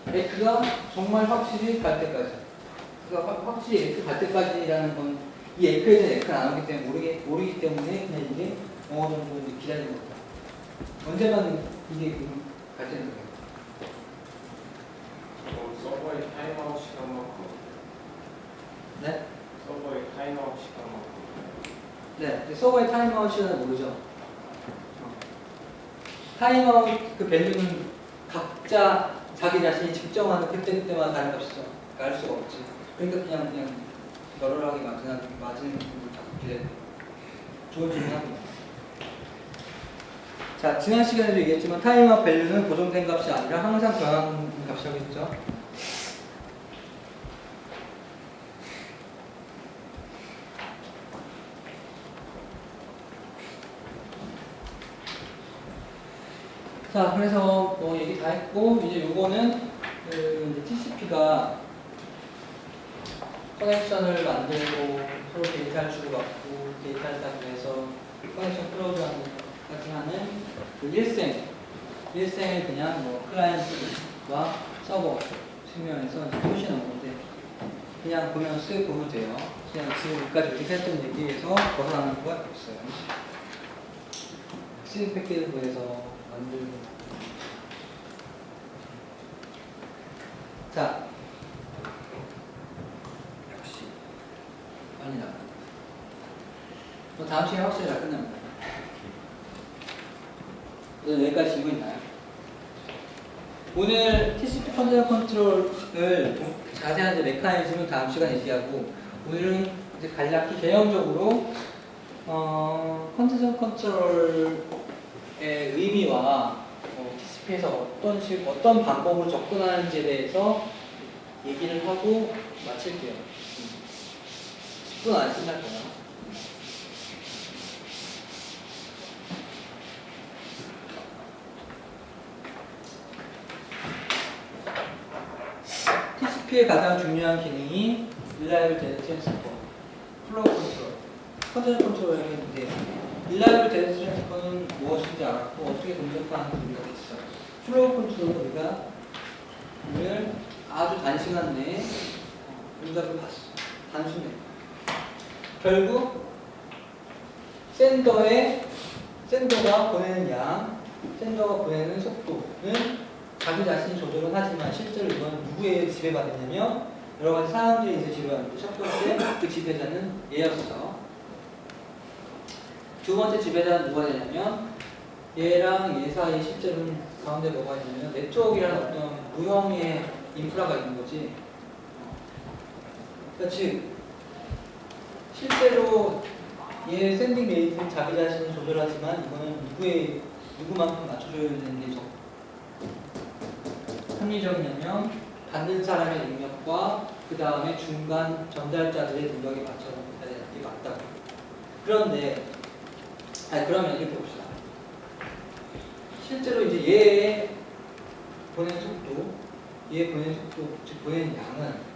돼. 에크가 정말 확실히 갈 때까지. 그러니까 확실히 에크 갈 때까지라는 건 이 에크에 대한 에크가 안 오기 때문에 모르기 때문에 그냥 이게 어느 정도 이제 기다리는 겁니다. 언제만 이게 갈 때는 거예요. 서버의 타임아웃 시간만큼 네? 서버의 타임아웃 시간만큼 네. 서버의 타임아웃 시간을 모르죠. 타임아웃 그 밸류는 각자 자기 자신이 측정하는 그때마다 다른 값이죠. 그러니까 알 수가 없지. 그러니까 그냥 널널하게 그냥 맞은 기대. 좋은 질문합니다. 자, 지난 시간에도 얘기했지만 타임아웃 밸류는 고정된 값이 아니라 항상 변하는 값이라고 했죠. 자, 그래서 얘기 다 했고 이제 요거는 이제 TCP가 커넥션을 만들고 서로 데이터를 주고받고 데이터를 다 보내서 커넥션 클로즈하는 까지 하는 그 일생을 그냥 뭐 클라이언트와 서버 측면에서 표시해 놓은 건데 그냥 보면 쓱 보면 돼요. 그냥 지금까지 우리가 했던 얘기에서 벗어나는 거가 없어요. C 패키지에서 만들고 자, 역시 빨리 나가. 다음 시간에 확실히 다 끝납니다. 여기까지 질문 있나요? 오늘 TCP 컨테이너 컨트롤을 자세한 이제 메커니즘은 다음 시간에 얘기하고 오늘은 이제 간략히 개념적으로 컨테이너 컨트롤의 의미와 TCP에서 어떤 방법으로 접근하는지에 대해서 얘기를 하고 마칠게요. 10분 안에 끝날 거야. TCP의 가장 중요한 기능이 Reliable Data Transfer, Flow Control, 컨테이너 컨트롤을 했는데 Reliable Data Transfer는 무엇인지 알았고 어떻게 동작하는지 우리가 됐어요. Flow Control은 우리가 오늘 아주 단시간 내에 동작을 봤어. 단순해. 결국 센더가 보내는 양, 센더가 보내는 속도는 자기 자신이 조절은 하지만 실제로 이건 누구의 지배받느냐면 여러 가지 사람들이 이제 지배받는데 첫 번째 그 지배자는 얘였어. 두 번째 지배자는 누가 되냐면 얘랑 얘 사이에 실제로는 가운데 뭐가 있냐면 네트워크라는 어떤 무형의 인프라가 있는 거지. 그러니까 즉 실제로 얘 샌딩 레이트는 자기 자신이 조절하지만 이거는 누구만큼 맞춰줘야 되는 게 합리적이냐면 받는 사람의 능력과 그 다음에 중간 전달자들의 능력에 맞춰서 이게 맞다고. 그런데 그러면 이렇게 봅시다. 실제로 이제 얘의 보내는 속도, 즉 보내는 양은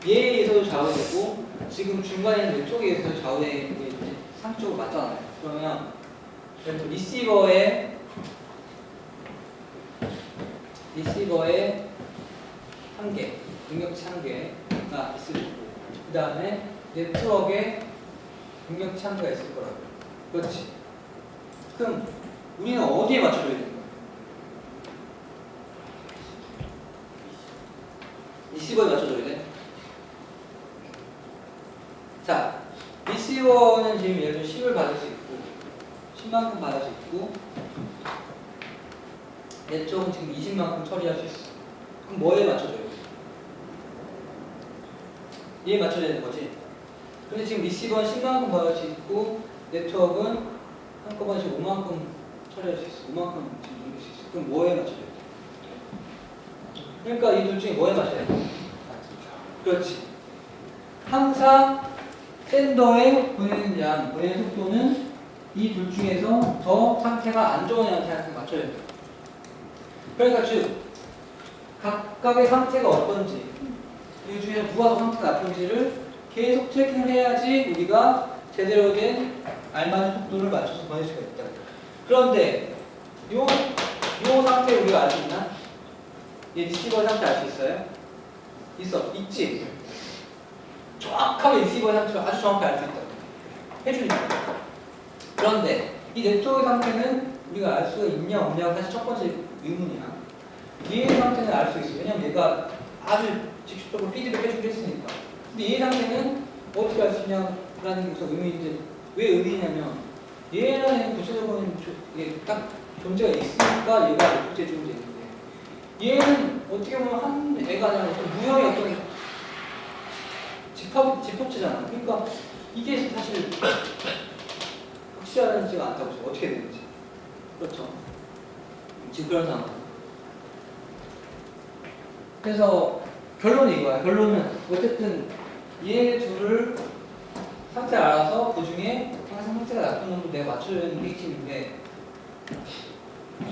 얘에 의해서도 좌우되고 지금 중간에 있는 왼쪽에 의해서도 좌우되는 게 상쪽으로 맞잖아요. 그러면 리시버의 한계, 능력치 한계가 있을 거고, 그 다음에 네트워크에 능력치 한계가 있을 거라고. 그렇지. 그럼 우리는 어디에 맞춰줘야 되는 거야? 리시버에 맞춰줘야 돼. 자, 리시버는 지금 예를 들어 10을 받을 수 있고 10만큼 받을 수 있고 내 쪽은 지금 20만큼 처리할 수 있어. 그럼 뭐에 맞춰줘야 돼? 얘에 맞춰줘야 되는 거지. 근데 지금 리시버는 10만큼 받을 수 있고 네트워크는 한꺼번에 5만큼 처리할 수 있어. 5만큼 지금 넘길 수 있어. 그럼 뭐에 맞춰줘야 돼? 그러니까 이 둘 중에 뭐에 맞춰야 돼? 그렇지. 항상 샌더에 보내는 양, 보내는 속도는 이 둘 중에서 더 상태가 안 좋은 양한테 맞춰야 돼. 그러니까 즉 각각의 상태가 어떤지, 이 중에 누가 더 상태가 나쁜지를 계속 트래킹을 해야지 우리가 제대로 된 알맞은 속도를 맞춰서 보낼 수가 있다. 그런데 요 상태 우리가 알 수 있나? 이 리시버 상태 알 수 있어요? 있지. 정확하게 리시버 상태를 아주 정확히 알 수 있다. 해주니까. 그런데 이 네트워크 상태는 우리가 알 수가 있냐 없냐가 사실 첫 번째 의문이야. 얘의 상태는 알 수 있어. 왜냐면 얘가 아주 직접적으로 피드백 해주기로 했으니까. 근데 얘의 상태는 어떻게 알 수 있냐라는 게 의문인데, 왜 의문이냐면 얘는 구체적으로는 이게 딱 존재가 있으니까 얘가 국제 존재인데, 얘는 어떻게 보면 한 애가 아니라 어떤 무형의 어떤 집합체잖아. 그러니까 이게 사실 확실하지가 않다고 해서 어떻게 되는지. 그렇죠. 지금 그런 상황. 그래서 결론이 이거야. 결론은 어쨌든 얘 둘을 상태를 알아서 그 중에 항상 상태가 나쁜 놈도 내가 맞춰주는 게 핵심인데,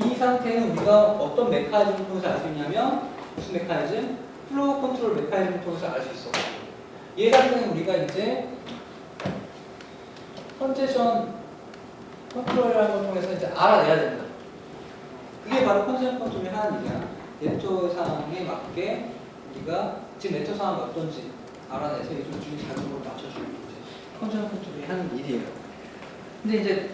이 상태는 우리가 어떤 메커니즘을 통해서 알 수 있냐면, 무슨 메커니즘? 플로우 컨트롤 메커니즘을 통해서 알 수 있어. 얘 상태는 우리가 이제 컨제션 컨트롤이라는 걸 통해서 이제 알아내야 된다. 그게 바로 컨제션 컨트롤이 하는 일이야. 네트워크 상황에 맞게 우리가 지금 네트워크 상황이 어떤지 알아내서 이 둘 중에 자동으로 맞춰주는 게 컨제션 컨트롤이 하는 일이에요. 근데 이제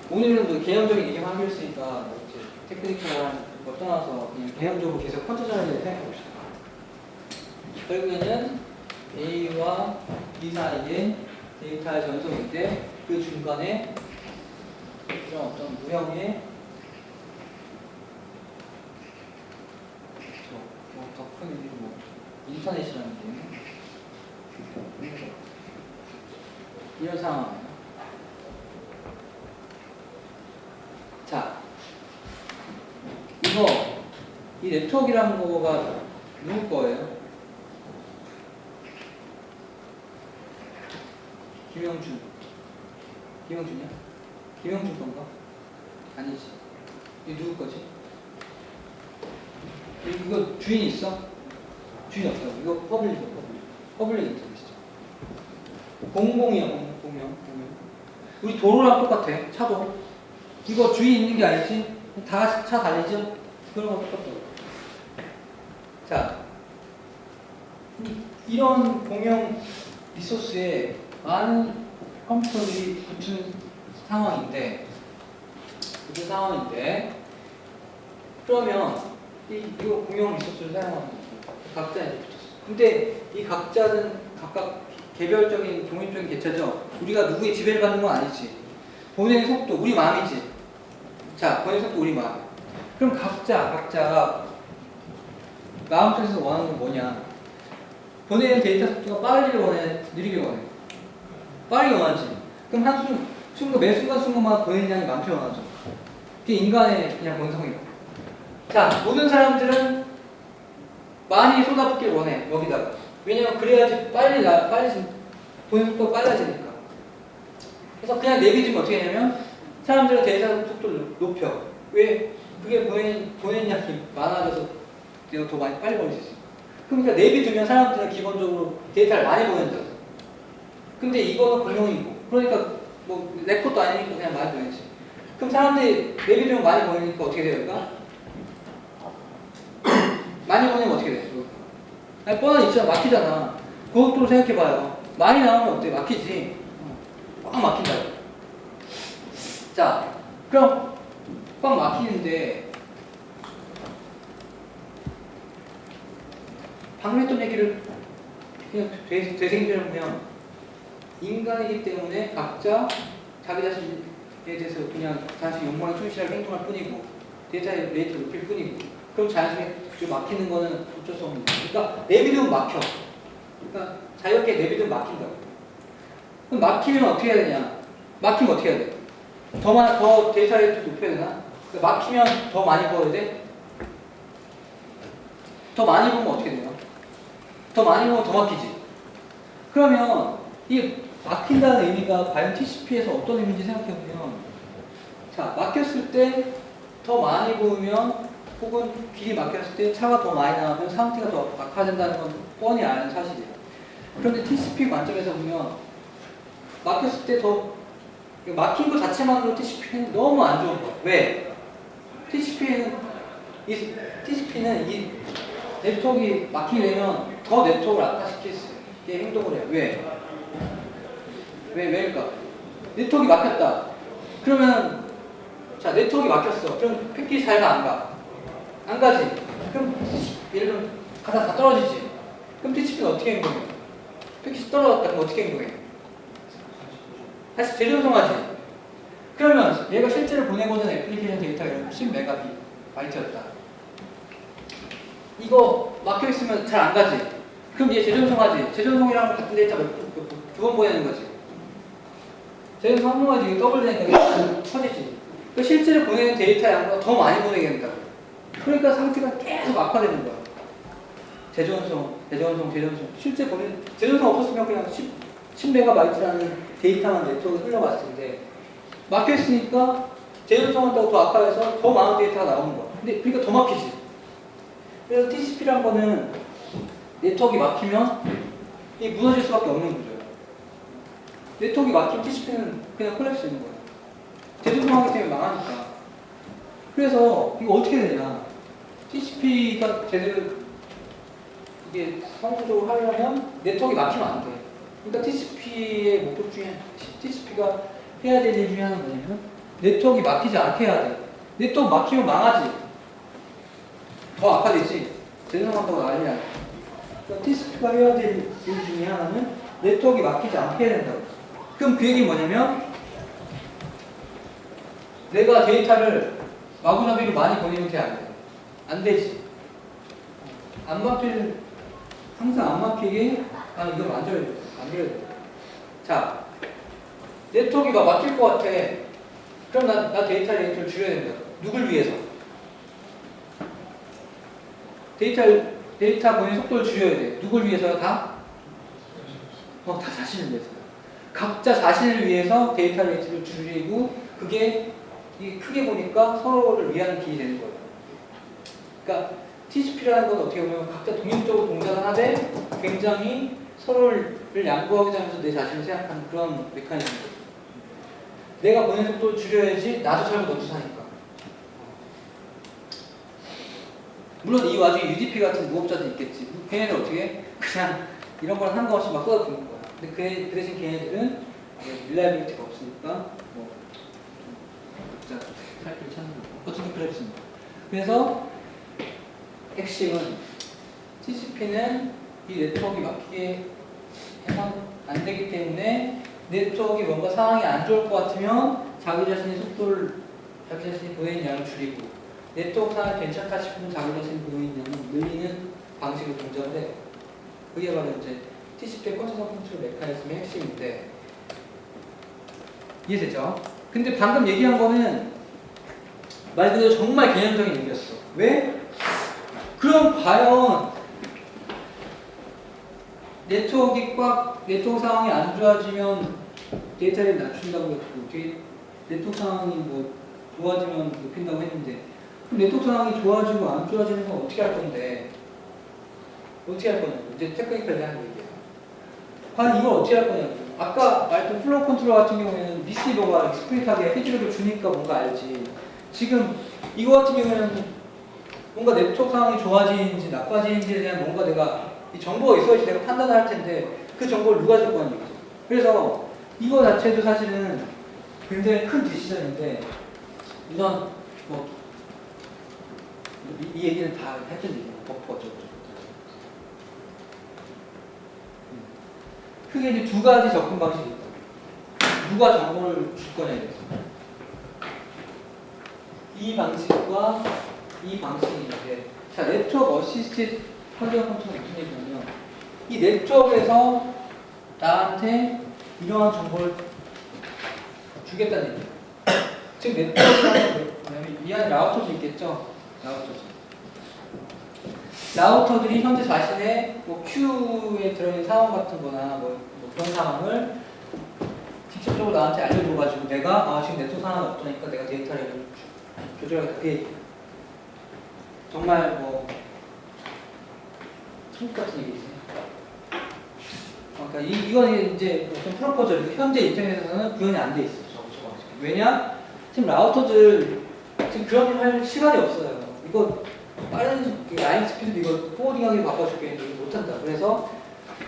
오늘은 뭐 개념적인 얘기만 하기로 했으니까 뭐 이제 테크니컬한 거 떠나서 그냥 개념적으로 계속 컨제션에 대해 생각해 봅시다. 결국에는 A와 B 사이에 데이터의 전송인데, 그 중간에 이런 어떤 무형의 더 큰 의미로 뭐 인터넷이라는 게 이런 상황이에요. 자, 이 네트워크라는 거가 누구 거예요? 김영준이야? 김영준 건가? 아니지. 이거 누구 거지? 이거 주인 있어? 주인 없어. 이거 퍼블릭 인터넷이죠. 공공이야, 공명. 우리 도로랑 똑같아. 차도. 이거 주인 있는 게 아니지? 다 차 달리죠? 그런 거 똑같다고. 자, 이런 공용 리소스에 많은 컴퓨터들이 붙은 상황인데, 그러면 이거 공용 리소스를 사용하는 거고, 각자에 붙었어. 근데 이 각자는 각각 개별적인 독립적인 개체죠. 우리가 누구의 지배를 받는 건 아니지. 보내는 속도 우리 마음이지. 자, 보내는 속도 우리 마음. 그럼 각자가 마음속에서 원하는 건 뭐냐? 보내는 데이터 속도가 빠르기를 원해, 느리기를 원해? 빠르게 원하지. 그럼 매 순간마다 보내는 양이 많게 원하죠. 그게 인간의 그냥 본성이고. 자, 모든 사람들은 많이 쏟아붓기를 원해, 여기다가. 왜냐면 그래야지 빨리 보내는 속도가 빨라지니까. 그래서 그냥 내비두면 어떻게 하냐면, 사람들은 데이터 속도를 높여. 왜? 그게 보내는 양이 많아져서 내가 더 많이 빨리 보낼 수 있어. 그러니까 내비두면 사람들은 기본적으로 데이터를 많이 보낸다. 근데 이거는 공용이고, 그러니까 뭐 내 것도 아니니까 그냥 많이 보내지. 그럼 사람들이 내 비디오 많이 보내니까 어떻게 돼요? 그러니까 많이 보내면 어떻게 돼? 아니 뻔한 입장 막히잖아. 그것도 생각해봐요. 많이 나오면 어때? 막히지. 꽉 막힌다. 자, 그럼 꽉 막히는데 방금 했던 얘기를 그냥 되새김질을 보면 인간이기 때문에 각자 자기 자신에 대해서 그냥 단순히 욕망에 충실하게 행동할 뿐이고 데이터의 레이트를 높일 뿐이고 그럼 자연스럽게 좀 막히는 거는 어쩔 수 없는 거예요. 그러니까 내비두면 막혀. 그러니까 자유롭게 내비두면 막힌다고. 그럼 막히면 어떻게 해야 되냐? 막히면 어떻게 해야 돼? 더 데이터 레이트 높여야 되나? 그러니까 막히면 더 많이 부어야 돼? 더 많이 부으면 어떻게 돼요? 더 많이 부으면 더 막히지. 그러면 이 막힌다는 의미가 과연 TCP에서 어떤 의미인지 생각해보면 자, 막혔을 때 더 많이 부으면 혹은 길이 막혔을 때 차가 더 많이 나오면 상태가 더 악화된다는 건 뻔히 아는 사실이에요. 그런데 TCP 관점에서 보면 막혔을 때 더 막힌 것 자체만으로 TCP는 너무 안 좋은 거예요. 왜? TCP는 이 네트워크가 막히려면 더 네트워크를 악화시킬 수 있게 행동을 해요. 왜일까? 네트워크가 막혔다. 그러면 자 네트워크가 막혔어. 그럼 패킷이 잘 가 안 가? 안 가지. 그럼 예를 들면 가다 다 떨어지지. 그럼 TCP는 어떻게 행동해? 패킷이 떨어졌다. 그럼 어떻게 행동해? 다시 재전송하지. 그러면 얘가 실제로 보내고자 하는 애플리케이션 데이터가 10MB/였다. 이거 막혀 있으면 잘 안 가지. 그럼 얘 재전송하지. 재전송이랑 같은 데이터 두 번 보내는 거지. 재전송 한 번만 이게 더블 되니까 터지지. 그러니까 실제로 보내는 데이터 양보다 더 많이 보내게 된다고. 그러니까 상태가 계속 악화되는 거야. 재전송. 실제 재전송 없었으면 그냥 10MB라는 데이터만 네트워크에 흘러갔을 텐데 막혀있으니까 재전송한다고 더 악화해서 더 많은 데이터가 나오는 거야. 근데 그러니까 더 막히지. 그래서 TCP란 거는 네트워크가 막히면 이 무너질 수밖에 없는 구조예요. 네트워크가 막히면 TCP는 그냥 콜랩스 되는 거예요. 재전송하기 때문에 망하니까. 그래서 이거 어떻게 되냐? TCP가 제대로 이게 성공적으로 하려면 네트워크가 막히면 안 돼. 그러니까 TCP의 목적 중에 TCP가 해야 될 일 중에 하나는 뭐냐면 네트워크가 막히지 않게 해야 돼. 네트워크 막히면 망하지. 더 악화되지. 재전송한다고 난리 나요. 그러니까 TCP가 해야 될 일 중에 하나는 네트워크가 막히지 않게 해야 된다고. 그럼 그 얘기는 뭐냐면 내가 데이터를 마구잡이로 많이 보내면 돼, 안 돼? 안 되지. 항상 안 막히게 나는 이걸 만들어야 돼. 자, 네트워크가 막힐 것 같아. 그럼 나 데이터 레이트를 줄여야 된다. 누굴 위해서? 데이터 보내는 속도를 줄여야 돼. 누굴 위해서요? 다 자신을 위해서. 각자 자신을 위해서 데이터 레이트를 줄이고 그게 크게 보니까 서로를 위하는 길이 되는 거예요. 그러니까 TCP라는 건 어떻게 보면 각자 독립적으로 동작을 하되 굉장히 서로를 양보하고자 하면서 내 자신을 생각하는 그런 메커니즘이에요. 내가 보내는 속도를 줄여야지 나도 살고 너도 사니까. 물론 이 와중에 UDP 같은 무업자도 있겠지. 걔네들 어떻게 해? 그냥 이런 거랑 상관없이 막 쏟아붓는 거야. 근데 그 대신 걔네들은 릴라이빌리티가 없으니까 살길 찾는 거고. 어쨌든 그렇습니다. 그래서 핵심은 TCP는 이 네트워크가 막히게 해서 안 되기 때문에 네트워크가 뭔가 상황이 안 좋을 것 같으면 자기 자신이 보내는 양을 줄이고 네트워크 상황이 괜찮다 싶으면 자기 자신이 보내는 양을 늘리는 방식으로 동작을 해요. 그게 바로 이제 TCP의 컨센서 컨트롤 메커니즘의 핵심인데 이해되죠? 근데 방금 얘기한 거는 말 그대로 정말 개념적인 얘기였어. 왜? 그럼 과연 네트워크 상황이 안 좋아지면 데이터를 낮춘다고 했고 네트워크 상황이 뭐 좋아지면 높인다고 했는데 그럼 네트워크 상황이 좋아지고 안 좋아지는 건 어떻게 할 건데? 어떻게 할 거냐고. 이제 테크니컬하게 하는 얘기예요. 과연 이걸 어떻게 할 거냐고. 아까 말했던 플로우 컨트롤 같은 경우에는 리시버가 익스플릿하게 피드백을 주니까 뭔가 알지. 지금 이거 같은 경우에는 뭔가 네트워크 상황이 좋아지는지 나빠지는지에 대한 뭔가 내가 이 정보가 있어야지 내가 판단을 할 텐데 그 정보를 누가 줄 거냐 이거죠. 그래서 이거 자체도 사실은 굉장히 큰 디시전인데 우선 뭐 이 얘기는 다 했던 얘기예요. 버퍼 어쩌고 크게 이제 두 가지 접근 방식이 있다. 누가 정보를 줄 거냐에 대해서. 이 방식과 이 방식인데, 자, 네트워크 어시스티드 컨디션 컨트롤이 무슨 얘기냐면, 이 네트워크에서 나한테 이러한 정보를 주겠다는 얘기예요. 즉, 네트워크는 이 안에 라우터도 있겠죠? 라우터들이 현재 자신의 뭐 큐에 들어있는 상황 같은 거나 뭐 그런 상황을 직접적으로 나한테 알려줘가지고 내가 지금 네트워크 상황이 없으니까 내가 데이터를 조절하겠다. 그게 정말 뭐 천국 같은 얘기지. 그러니까 이건 이제 어떤 프로포절이고 현재 입장에서는 구현이 안 돼 있어요. 저거. 왜냐? 지금 라우터들 지금 그런 일 할 시간이 없어요. 이거 빠른 라인 스피드 이거 포워딩하게 바꿔줄게 못한다. 그래서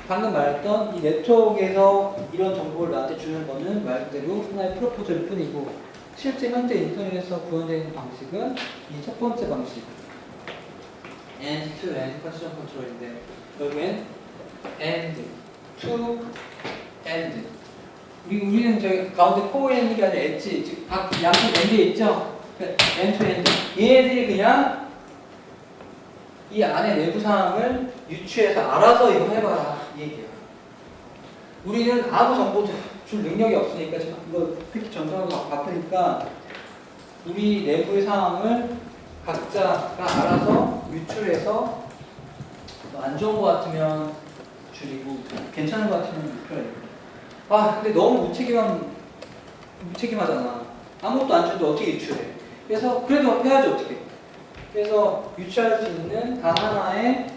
방금 말했던 이 네트워크에서 이런 정보를 나한테 주는 거는 말 그대로 하나의 프로포즈일 뿐이고 실제 현재 인터넷에서 구현되는 방식은 이 첫 번째 방식 end to end 컨디션 컨트롤인데 여기엔 end to end 우리는 저기 가운데 코어에 있는 게 아니라 엣지 즉 각 양쪽 엔드에 있죠. end to end 얘네들이 그냥 이 안에 내부 상황을 유추해서 알아서 이거 해봐라 이 얘기야. 우리는 아무 정보도 줄 능력이 없으니까 지금 이거 특히 전선으로 바쁘니까 우리 내부의 상황을 각자가 알아서 유출해서 안 좋은 것 같으면 줄이고 괜찮은 것 같으면 유출해요. 근데 너무 무책임하잖아. 아무것도 안 주는데 어떻게 유출해? 그래서 그래도 해야지 어떻게? 그래서 유추할 수 있는 단 하나의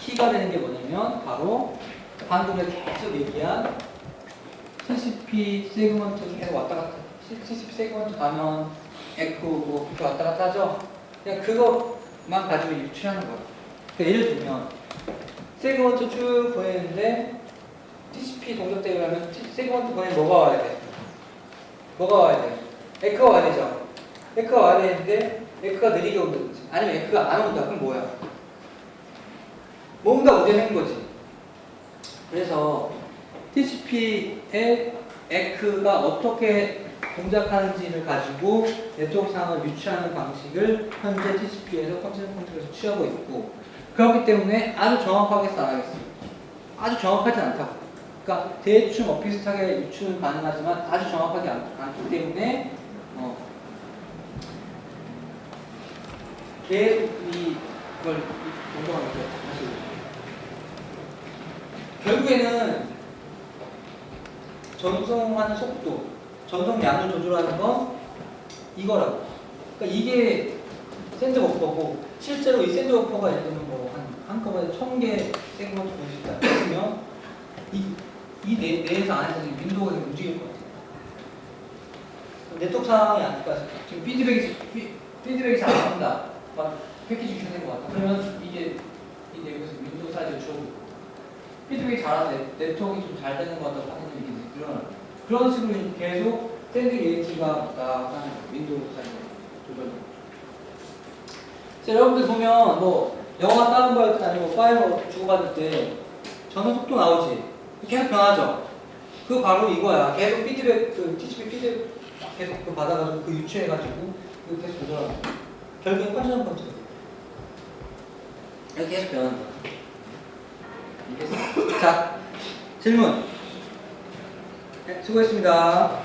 키가 되는 게 뭐냐면 바로 방금 계속 얘기한 TCP 세그먼트 계속 왔다 갔다 TCP 세그먼트 가면 에코 뭐 그렇게 왔다 갔다 하죠. 그냥 그것만 가지고 유추하는 거예요. 그러니까 예를 들면 세그먼트 쭉 보내는데 TCP 동작대로 하면 세그먼트 보내면 뭐가 와야 돼? 뭐가 와야 돼? 에코가 와야 되죠. 에코가 와야 되는데 에크가 느리게 온다든지 아니면 에크가 안 온다. 그럼 뭐야? 뭔가 문제가 생긴 거지. 그래서 TCP의 에크가 어떻게 동작하는지를 가지고 네트워크 상황을 유추하는 방식을 현재 TCP에서 컨디션 컨트롤에서 취하고 있고 그렇기 때문에 아주 정확하게 써야겠어요. 아주 정확하지 않다고. 그러니까 대충 비슷하게 유추는 가능하지만 아주 정확하지 않기 때문에 계속 이걸 공정하게 하시고 결국에는 전송하는 속도, 전송량을 조절하는 건 이거라고. 그러니까 이게 샌드버퍼고 실제로 이 샌드버퍼가 예를 들면 뭐 한꺼번에 1000개 세그먼트 볼 수 있다. 그러면 이 내에서 안에서 윈도우가 움직일 것 같아요. 네트워크 상황이 아닐까. 지금 피드백이 잘 나온다. 막 패키지 켜낸 것 같다. 그러면 이게 여기서 윈도우 사이즈를 줄어들고 피드백이 잘하는데 네트워크가 좀 잘 되는 것 같다고 하는 얘기 늘어나요. 그런 식으로 계속 스탠딩 AH가 나가는 윈도우 사이즈 조절되고. 자, 여러분들 보면 뭐 영화 다운받을 때 아니면 파일 주고받을 때 전원 속도 나오지. 계속 변하죠. 그거 바로 이거야. 계속 피드백, TCP 피드백 계속 받아가지고 그 유추해가지고 이거 계속 조절하는 거야. 결국엔 컨디션 컨트롤. 이렇게 계속 변하는 거야. 알겠어? 자, 질문. 네, 수고했습니다.